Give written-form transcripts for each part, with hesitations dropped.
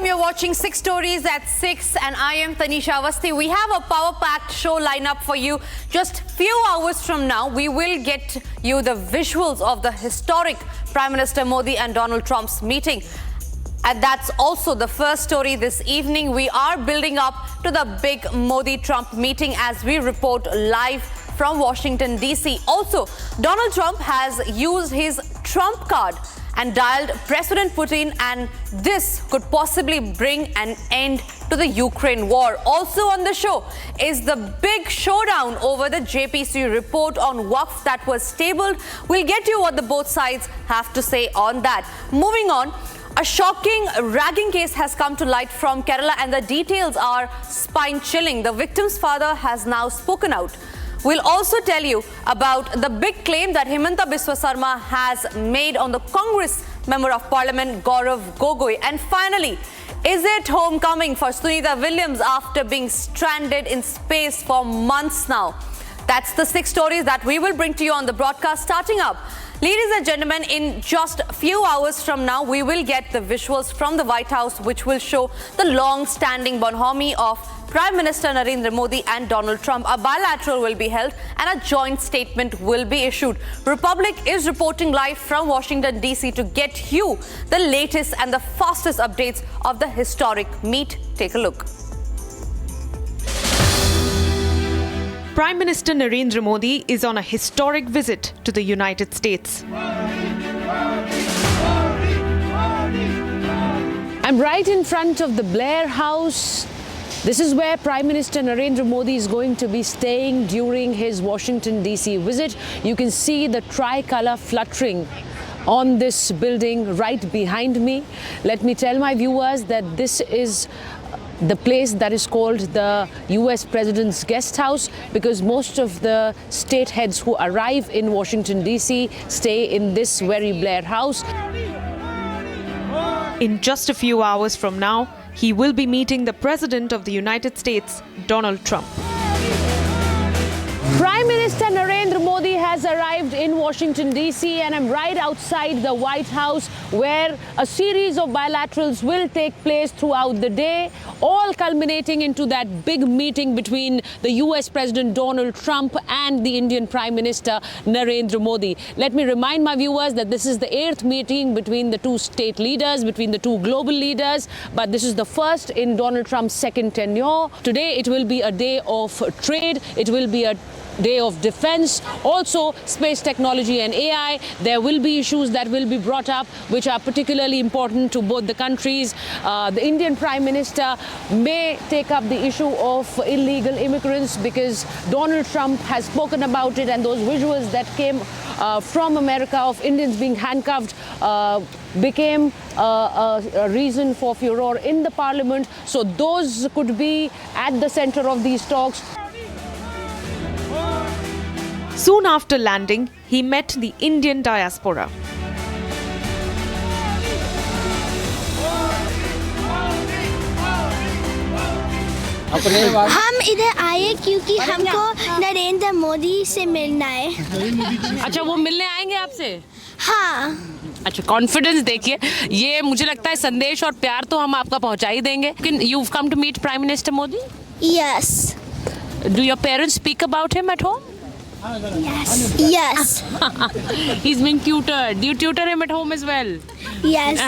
welcome. You're watching 6 Stories at 6 and I am Tanisha Awasthi. We have a power-packed show lineup for you. Just few hours from now, we will get you the visuals of the historic Prime Minister Modi and Donald Trump's meeting. And that's also the first story this evening. We are building up to the big Modi-Trump meeting as we report live from Washington, D.C. Also, Donald Trump has used his Trump card and dialed President Putin, and this could possibly bring an end to the Ukraine war. Also on the show is the big showdown over the JPC report on Waqf that was tabled. We'll get you what the both sides have to say on that. Moving on, a shocking ragging case has come to light from Kerala and the details are spine-chilling. The victim's father has now spoken out. We'll also tell you about the big claim that Himanta Biswa Sarma has made on the Congress Member of Parliament Gaurav Gogoi. And finally, is it homecoming for Sunita Williams after being stranded in space for months now? That's the 6 stories that we will bring to you on the broadcast starting up. Ladies and gentlemen, in just a few hours from now, we will get the visuals from the White House which will show the long-standing bonhomie of Prime Minister Narendra Modi and Donald Trump. A bilateral will be held and a joint statement will be issued. Republic is reporting live from Washington, D.C. to get you the latest and the fastest updates of the historic meet. Take a look. Prime Minister Narendra Modi is on a historic visit to the United States. I'm right in front of the Blair House. This is where Prime Minister Narendra Modi is going to be staying during his Washington, D.C. visit. You can see the tricolour fluttering on this building right behind me. Let me tell my viewers that this is the place that is called the US President's Guest House because most of the state heads who arrive in Washington, D.C. stay in this very Blair House. In just a few hours from now, he will be meeting the President of the United States, Donald Trump. Prime Minister Narendra Modi has arrived in Washington, D.C. and I'm right outside the White House where a series of bilaterals will take place throughout the day, all culminating into that big meeting between the US President Donald Trump and the Indian Prime Minister Narendra Modi. Let me remind my viewers that this is the 8th meeting between the two state leaders, between the two global leaders, but this is the first in Donald Trump's second tenure. Today it will be a day of trade, it will be a day of defense, also space technology and AI. There will be issues that will be brought up which are particularly important to both the countries. The Indian Prime Minister may take up the issue of illegal immigrants because Donald Trump has spoken about it, and those visuals that came from America of Indians being handcuffed became a reason for furor in the parliament. So those could be at the center of these talks. Soon after landing, he met the Indian diaspora. हम इधर आए क्योंकि हमको नरेंद्र मोदी से मिलना है। अच्छा, वो मिलने आएंगे आपसे? हाँ। अच्छा, कॉन्फिडेंस देखिए, ये मुझे लगता है संदेश और प्यार तो हम आपका पहुंचा ही देंगे। लेकिन you've come to meet Prime Minister Modi? Yes. Do your parents speak about him at home? Yes. Yes. He's being tutored. Do you tutor him at home as well? Yes.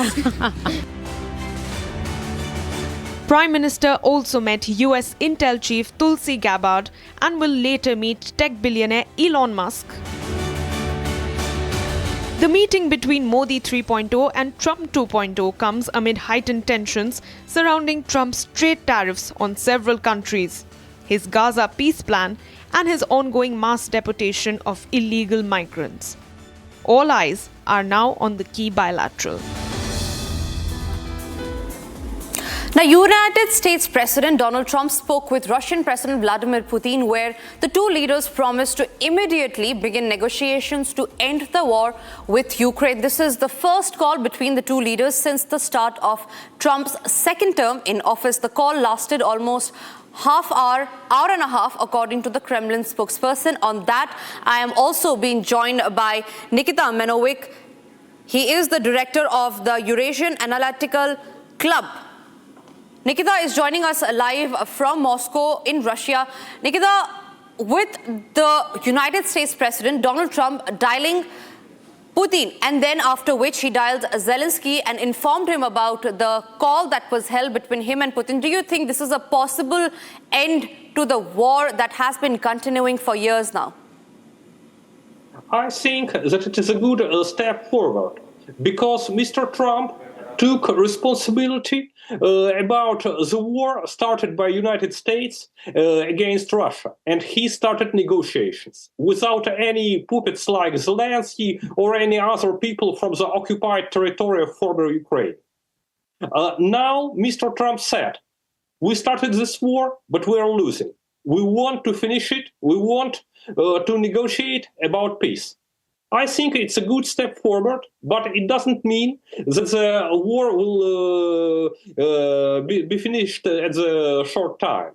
Prime Minister also met US Intel chief Tulsi Gabbard and will later meet tech billionaire Elon Musk. The meeting between Modi 3.0 and Trump 2.0 comes amid heightened tensions surrounding Trump's trade tariffs on several countries, his Gaza peace plan, and his ongoing mass deportation of illegal migrants. All eyes are now on the key bilateral. Now, United States President Donald Trump spoke with Russian President Vladimir Putin, where the two leaders promised to immediately begin negotiations to end the war with Ukraine. This is the first call between the two leaders since the start of Trump's second term in office. The call lasted almost hour and a half, according to the Kremlin spokesperson. On that, I am also being joined by Nikita Menovik. He is the director of the Eurasian Analytical Club. Nikita is joining us live from Moscow in Russia. Nikita, with the United States President Donald Trump dialing Putin, and then after which he dialed Zelensky and informed him about the call that was held between him and Putin, do you think this is a possible end to the war that has been continuing for years now? I think that it is a good step forward, because Mr. Trump took responsibility about the war started by United States against Russia, and he started negotiations without any puppets like Zelensky or any other people from the occupied territory of former Ukraine. Now, Mr. Trump said, we started this war, but we are losing. We want to finish it. We want to negotiate about peace. I think it's a good step forward, but it doesn't mean that the war will be finished at a short time.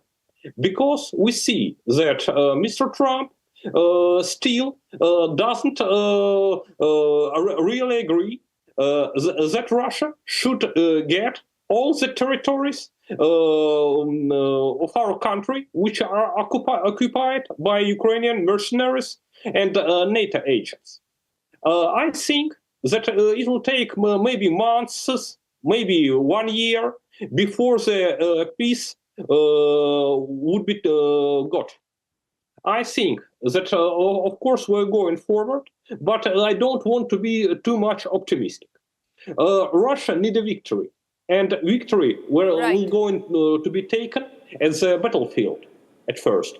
Because we see that Mr. Trump still doesn't really agree that Russia should get all the territories of our country which are occupied by Ukrainian mercenaries and NATO agents. I think that it will take maybe months, maybe 1 year before the peace would be got. I think that, of course, we're going forward, but I don't want to be too much optimistic. Russia needs a victory, and victory will going to be taken at the battlefield at first.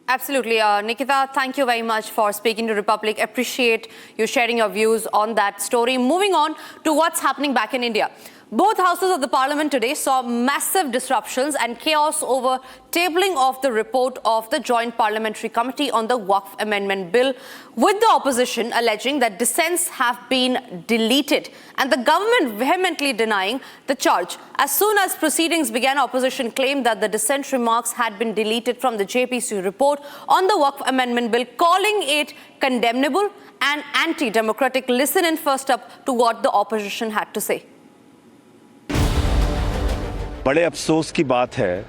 Absolutely. Nikita, thank you very much for speaking to Republic. Appreciate you sharing your views on that story. Moving on to what's happening back in India. Both houses of the parliament today saw massive disruptions and chaos over tabling of the report of the Joint Parliamentary Committee on the Waqf Amendment Bill, with the opposition alleging that dissents have been deleted and the government vehemently denying the charge. As soon as proceedings began, opposition claimed that the dissent remarks had been deleted from the JPC report on the Waqf Amendment Bill, calling it condemnable and anti-democratic. Listen in first up to what the opposition had to say. बड़े अफसोस की बात है,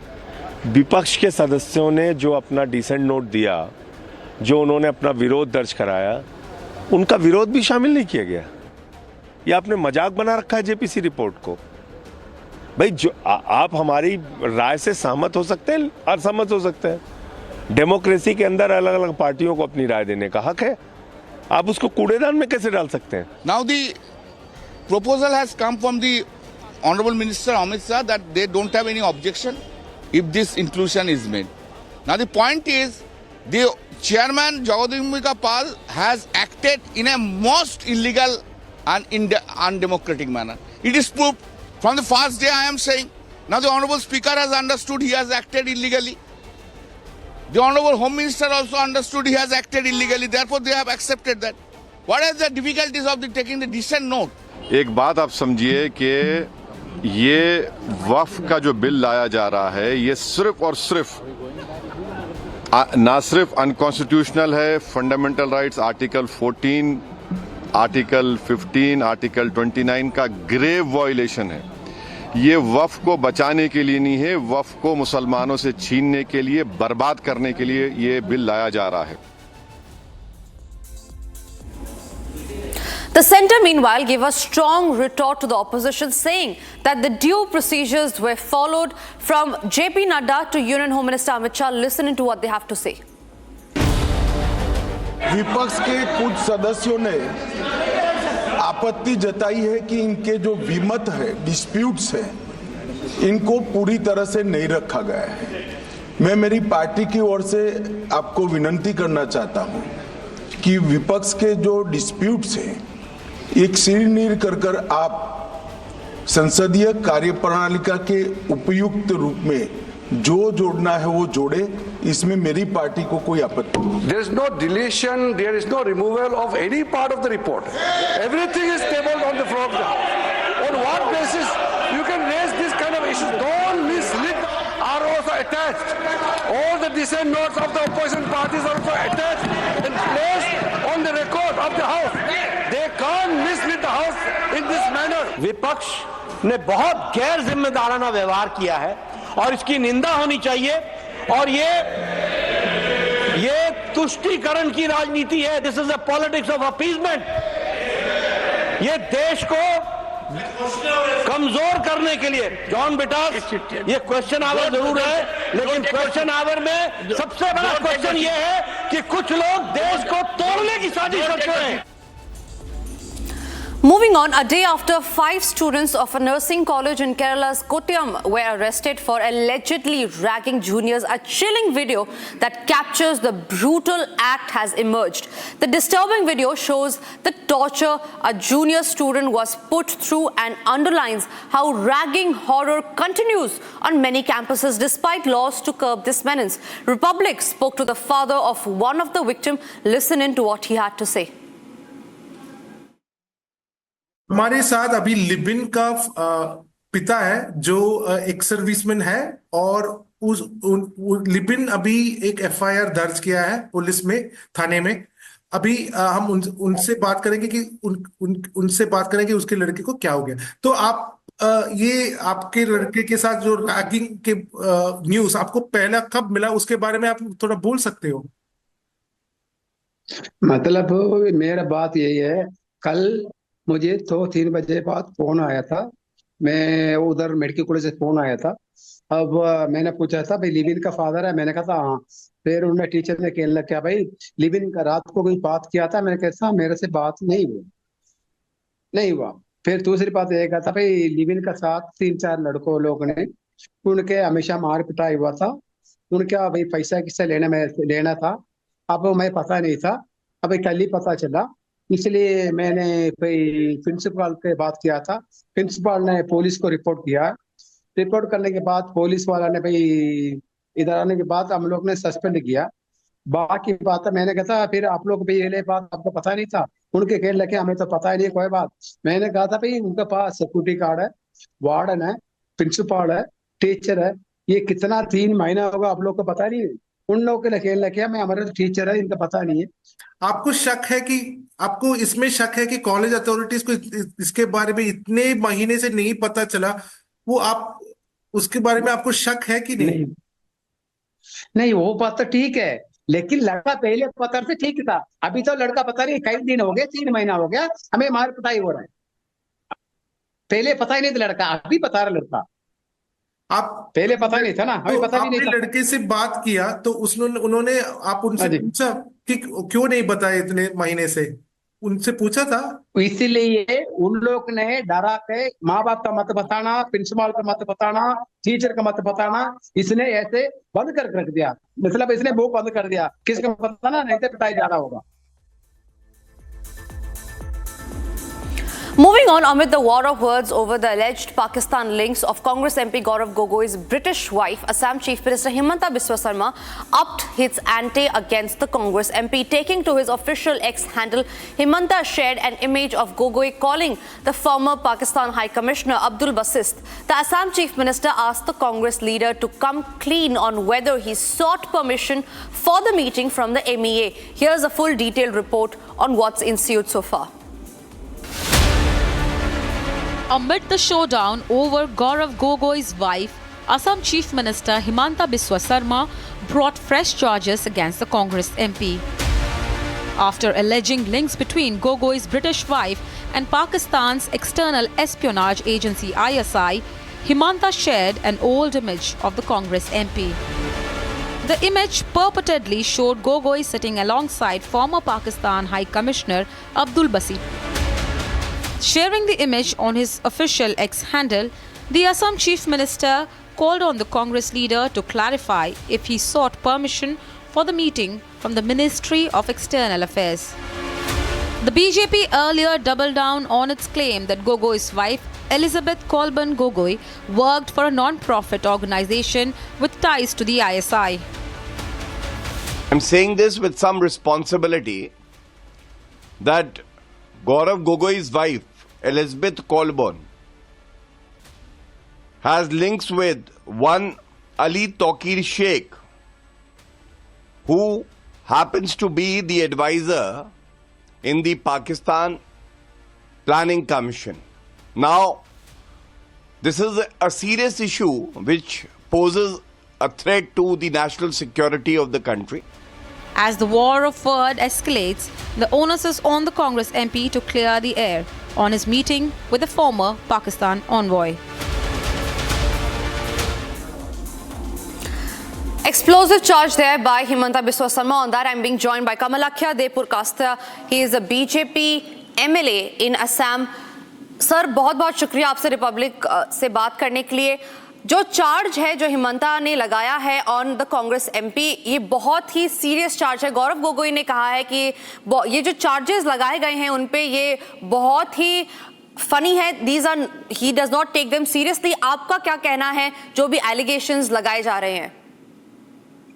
विपक्ष के सदस्यों ने जो अपना डिसेंट नोट दिया, जो उन्होंने अपना विरोध दर्ज कराया, उनका विरोध भी शामिल नहीं किया गया। ये आपने मजाक बना रखा है जेपीसी रिपोर्ट को। भाई जो आप हमारी राय से सहमत हो सकते हैं, असहमत हो सकते हैं। डेमोक्रेसी के अंदर अलग अलग पार्टियों को अपनी राय देने का हक है। आप उसको कूड़ेदान में कैसे डाल सकते हैं? Now the proposal has come from the Honorable Minister Amit Shah that they don't have any objection if this inclusion is made. Now the point is, the chairman Jagadambika Pal has acted in a most illegal and undemocratic manner. It is proved from the first day, I am saying. Now the Honorable Speaker has understood he has acted illegally. The Honorable Home Minister also understood he has acted illegally. Therefore they have accepted that. What are the difficulties of taking the dissent note? एक बात आप समझिए कि ये वक्फ का जो bill लाया जा रहा है, ये सिर्फ और सिर्फ ना सिर्फ अनकॉन्स्टिट्यूशनल है, fundamental rights article 14, article 15, article 29 का ग्रेव वायलेशन है। ये वक्फ को बचाने के लिए नहीं है, वक्फ को मुसलमानों से छीनने के लिए, बर्बाद करने के लिए ये बिल लाया जा रहा है। The centre, meanwhile, gave a strong retort to the opposition, saying that the due procedures were followed from JP Nadda to Union Home Minister Amit Shah. Listen to what they have to say. विपक्ष के कुछ सदस्यों ने आपत्ति जताई है कि इनके जो विमत है, डिस्प्यूट्स है, इनको पूरी तरह से नहीं रखा गया है। मैं मेरी पार्टी की ओर से आपको विनती करना चाहता हूं कि विपक्ष के जो डिस्प्यूट्स हैं, एक सिर कर आप संसदीय कार्यप्रणालिका के उपयुक्त रूप में जो जोड़ना है वो जोड़े। इसमें मेरी पार्टी को कोई आपत्ति नहीं। There is no deletion, there is no removal of any part of the report. Everything is tabled on the floor of the House. On what basis you can raise this kind of issues? Don't mislead, are also attached. All the dissent notes of the opposition parties are also attached and placed on the record of the House. They can't mislead the House in this manner. विपक्ष ने बहुत गैर जिम्मेदाराना व्यवहार किया है और इसकी निंदा होनी चाहिए। और ये तुष्टीकरण की राजनीति है। This is a politics of appeasement. ये देश को कमजोर करने के लिए जॉन बेटा ये क्वेश्चन आवर जरूर है, लेकिन क्वेश्चन आवर में सबसे बड़ा क्वेश्चन ये है कि कुछ लोग देश को तोड़ने की साजिश करते हैं। Moving on, a day after 5 students of a nursing college in Kerala's Kottayam were arrested for allegedly ragging juniors, a chilling video that captures the brutal act has emerged. The disturbing video shows the torture a junior student was put through and underlines how ragging horror continues on many campuses despite laws to curb this menace. Republic spoke to the father of one of the victims. Listen in to what he had to say. हमारे साथ अभी लिबिन का पिता है जो एक serviceman है और लिबिन अभी एक एफआईआर दर्ज किया है पुलिस में, थाने में। अभी हम उनसे बात करेंगे कि उनसे बात करेंगे उसके लड़के को क्या हो गया। तो आप ये आपके लड़के के साथ जो रैगिंग के न्यूज़ आपको पहला कब मिला, उसके बारे में आप थोड़ा बोल सकते हो? मतलब मेरा बात यही है, कल मुझे 2-3 बजे बाद फोन आया था। मैं उधर मेडिकल कॉलेज से फोन आया था। अब मैंने पूछा था भाई लिबिन का फादर है, मैंने कहा था हाँ। फिर उन्होंने टीचर ने कहने लगा भाई लिबिन का रात को कोई बात किया था, मैंने कहा मेरे से बात नहीं हुआ। फिर दूसरी बात ये कहा था भाई लिबिन का साथ 3-4 लड़कों लोगों ने उनके हमेशा मार पिटाई हुआ था, उनका भाई पैसा किससे लेना था। अब मैं पता नहीं था, अभी कल ही पता चला, इसलिए मैंने भाई प्रिंसिपल के बात किया था। प्रिंसिपल ने पुलिस को रिपोर्ट किया। रिपोर्ट करने के बाद पुलिस वाला ने भाई इधर आने के बाद हम लोग ने सस्पेंड किया। बाकी बात मैंने कहा था फिर आप लोग भाई ये बात आपको पता नहीं था, उनके कहने लगे हमें तो पता ही नहीं कोई बात। मैंने कहा था भाई उनके पास सिक्योरिटी गार्ड है, वार्डन है, प्रिंसिपल है, टीचर है, ये कितना 3 महीना होगा आप लोग को पता नहीं। उन लोगों के कहने लगे मैं हमारे तो टीचर है, इनका पता नहीं है। आपको इसमें शक है कि कॉलेज अथॉरिटीज को इसके बारे में इतने महीने से नहीं पता चला, वो आप उसके बारे में आपको शक है कि नहीं? नहीं वो बात तो ठीक है, लेकिन लड़का पहले पता से ठीक था। अभी तो लड़का पता नहीं कई दिन हो गए, 3 महीना हो गया हमें मार पिटाई हो रहा है। पहले पता ही नहीं था लड़का, अभी बता रहा लड़का। आप पहले पता नहीं था ना, हमें पता भी नहीं था। लड़के से बात किया तो उन्होंने आप उनसे पूछा कि क्यों नहीं बताया इतने महीने से? उनसे पूछा था? इसीलिए उन लोग ने डरा के माँ बाप का मत बताना, प्रिंसिपल का मत बताना, टीचर का मत बताना, इसने ऐसे बंद कर रख दिया। मतलब इसने मुंह बंद कर दिया, किसका बताना नहीं तो पिटाई ज्यादा होगा। Moving on, amid the war of words over the alleged Pakistan links of Congress MP Gaurav Gogoi's British wife, Assam Chief Minister Himanta Biswa Sarma upped his ante against the Congress MP. Taking to his official X handle, Himanta shared an image of Gogoi calling the former Pakistan High Commissioner Abdul Basit. The Assam Chief Minister asked the Congress leader to come clean on whether he sought permission for the meeting from the MEA. Here's a full detailed report on what's ensued so far. Amid the showdown over Gaurav Gogoi's wife, Assam Chief Minister Himanta Biswa Sarma brought fresh charges against the Congress MP. After alleging links between Gogoi's British wife and Pakistan's external espionage agency ISI, Himanta shared an old image of the Congress MP. The image purportedly showed Gogoi sitting alongside former Pakistan High Commissioner Abdul Basit. Sharing the image on his official X handle, the Assam Chief Minister called on the Congress leader to clarify if he sought permission for the meeting from the Ministry of External Affairs. The BJP earlier doubled down on its claim that Gogoi's wife, Elizabeth Colburn Gogoi, worked for a non-profit organization with ties to the ISI. I'm saying this with some responsibility that Gaurav Gogoi's wife, Elizabeth Colburn, has links with one Ali Tokir Sheikh, who happens to be the advisor in the Pakistan Planning Commission. Now, This is a serious issue which poses a threat to the national security of the country. As the war of word escalates, the onus is on the Congress MP to clear the air on his meeting with the former Pakistan envoy. Explosive charge there by Himanta Biswa Sarma. On that, I'm being joined by Kamalakhya Depurkasta. He is a BJP MLA in Assam. Sir बहुत बहुत शुक्रिया आपसे Republic से बात करने के लिए। जो चार्ज है जो हिमंता ने लगाया है ऑन द कांग्रेस एमपी, ये बहुत ही सीरियस चार्ज है। गौरव गोगोई ने कहा है कि ये जो चार्जेस लगाए गए हैं उन पे ये बहुत ही फनी है, these are he does not take them seriously. आपका क्या कहना है जो भी एलिगेशंस लगाए जा रहे हैं?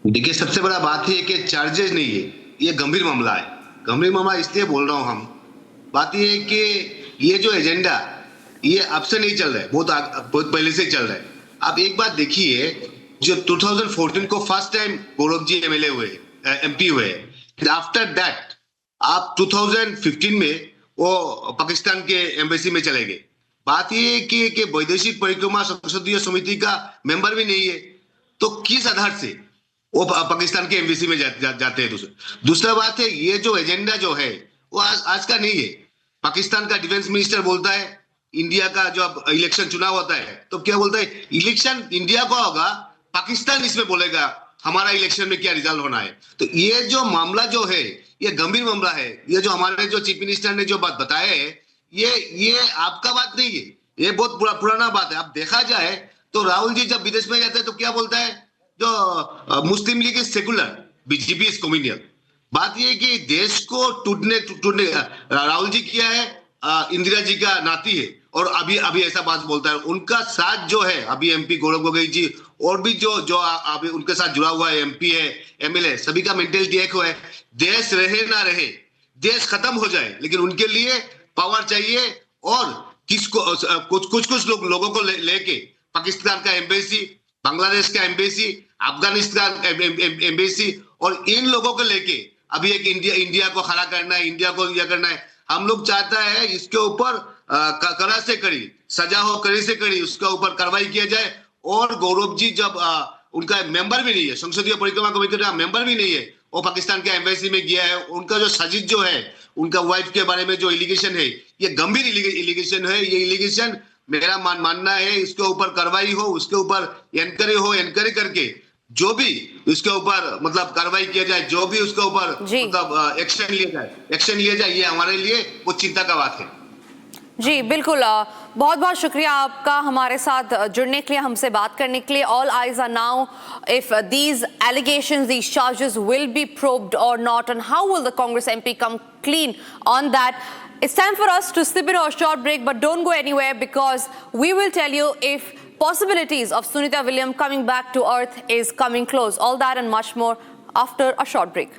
देखिए, सबसे बड़ा बात है कि चार्जेस नहीं है, ये गंभीर मामला है। गंभीर मामला इसलिए बोल रहा हूं हम, बात ये है कि ये जो एजेंडा ये अब से नहीं चल रहा है, बहुत पहले से चल रहा है। आप एक बात देखिए, जो 2014 को first time Gaurav ji MLA हुए, एमपी हुए, आफ्टर दैट आप 2015 में वो पाकिस्तान के एम्बेसी में चले गए। बात ये है कि वैदेशिक परिक्रमा संसदीय समिति का मेंबर भी नहीं है, तो किस आधार से वो पाकिस्तान के एम्बेसी में जाते हैं? दूसरा बात है, ये जो एजेंडा जो है वो आज का नहीं है। पाकिस्तान का डिफेंस मिनिस्टर बोलता है इंडिया का जो अब इलेक्शन चुनाव होता है तो क्या बोलता है, इलेक्शन इंडिया का होगा, पाकिस्तान इसमें बोलेगा हमारा इलेक्शन में क्या रिजल्ट होना है। तो ये जो मामला जो है ये गंभीर मामला है। ये जो हमारे जो चीफ मिनिस्टर ने जो बात बताया है ये आपका बात नहीं है, ये बहुत पुराना बात है। अब देखा जाए तो राहुल जी जब विदेश में जाते हैं तो क्या बोलता है, जो Muslim League is secular, BJP is communal. बात ये है कि देश को टूटने राहुल जी किया है, इंदिरा जी का नाती है और अभी ऐसा बात बोलता है। उनका साथ जो है अभी एमपी गौरव गोगोई जी और भी जो अभी उनके साथ जुड़ा हुआ है, एमपी है, एमएलए, सभी का मेंटेलिटी एक हुआ है, देश रहे ना रहे, देश खत्म हो जाए, लेकिन उनके लिए पावर चाहिए। और किसको कुछ लोगों को लेके पाकिस्तान का एम्बेसी, बांग्लादेश का एम्बेसी, अफगानिस्तान एम्बेसी और इन लोगों को लेके अभी एक इंडिया को खड़ा करना है, इंडिया को यह करना है। हम लोग चाहता है इसके ऊपर कड़ा से कड़ी सजा हो, कड़ी से कड़ी उसके ऊपर कार्रवाई किया जाए। और गौरव जी जब उनका मेंबर भी नहीं है, संसदीय परिक्रमा कमेटी का मेंबर भी नहीं है, वो पाकिस्तान के एम्बेसी में गया है। उनका जो साजिश जो है, उनका वाइफ के बारे में जो एलिगेशन है, ये गंभीर एलिगेशन है। ये एलिगेशन मेरा मानना है इसके ऊपर कार्रवाई हो, उसके ऊपर एनक्वायरी करके जो भी उसके ऊपर मतलब कार्रवाई किया जाए, जो भी उसके ऊपर मतलब एक्शन लिया जाए, ये हमारे लिए वो चिंता का बात है। जी बिल्कुल, बहुत बहुत शुक्रिया आपका हमारे साथ जुड़ने के लिए, हमसे बात करने के लिए। All eyes are now if these allegations, these charges will be probed or not, and how will the Congress MP come clean on that. It's time for us to slip into a short break, but don't go anywhere because we will tell you if possibilities of Sunita Williams coming back to earth is coming close. All that and much more after a short break.